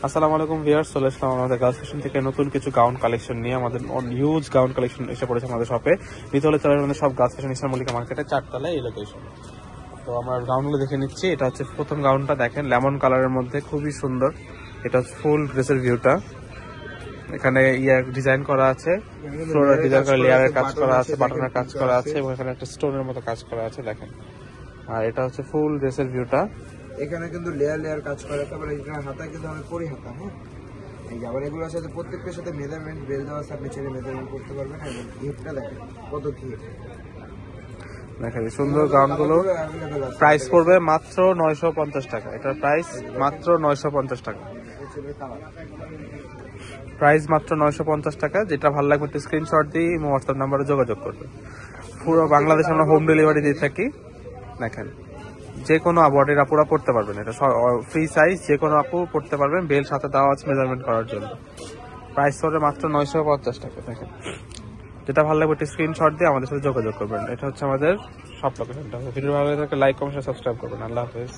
আসসালামু আলাইকুম ভিউয়ার্স, চলে আসলাম আমাদের গার্লস ফ্যাশন থেকে নতুন কিছু গাউন কালেকশন নিয়ে। আমাদের হিউজ গাউন কালেকশন এসে পড়েছে আমাদের শপে। নিতে হলে চলে আসবেন সব গার্লস ফ্যাশন ইসলাম মল্লিকা মার্কেটে 4 তলায় এই লোকেশন। তো আমরা গাউনগুলো দেখে নিচ্ছি। এটা হচ্ছে প্রথম গাউনটা, দেখেন লেমন কালারের মধ্যে খুবই সুন্দর। এটা হচ্ছে ফুল ড্রেসের ভিউটা। এখানে ডিজাইন করা আছে, ফ্লোরাল ডিজাইন করা, লেয়ারের কাজ করা আছে, বাটনের কাজ করা আছে এবং এখানে একটা স্টোনের মতো কাজ করা আছে দেখেন। আর এটা হচ্ছে ফুল ড্রেসের ভিউটা। এখানে কিন্তু লেয়ার লেয়ার কাজ করা, তারপরে এখানে হাতা কিন্তু হবে পরি হাতা। হ্যাঁ, এই যে আবার এগুলোর সাথে প্রত্যেকটার সাথে মেজারমেন্ট বেল দেওয়া আছে, আপনি ছেড়ে মেজারমেন্ট করতে পারবেন। এবং ঘিপটা দেখেন কত ঘিপ, দেখেন সুন্দর গাউনগুলো। প্রাইস পড়বে মাত্র 950 টাকা। এটার প্রাইস মাত্র 950 টাকা। প্রাইস মাত্র 950 টাকা। যেটা ভালো লাগবে একটু স্ক্রিনশট দিয়ে হোয়াটসঅ্যাপ নাম্বারে যোগাযোগ করবে। পুরো বাংলাদেশে আমরা হোম ডেলিভারি দিয়ে থাকি। দেখেন যে কোনো বডির আপুরা পড়তে পারবেন, এটা ফ্রি সাইজ, যে কোনো আপু পড়তে পারবেন। বেল সাথে দেওয়া আছে মেজারমেন্ট করার জন্য। প্রাইস পড়বে মাত্র 950 টাকা। দেখেন যেটা ভালো লাগবে একটু স্ক্রিনশট দিয়ে আমাদের সাথে যোগাযোগ করবেন। এটা হচ্ছে আমাদের সব লোকেশনটা। ভিডিও ভালো লাগে লাইক কমেন্ট সাবস্ক্রাইব করবেন। আল্লাহ হাফেজ।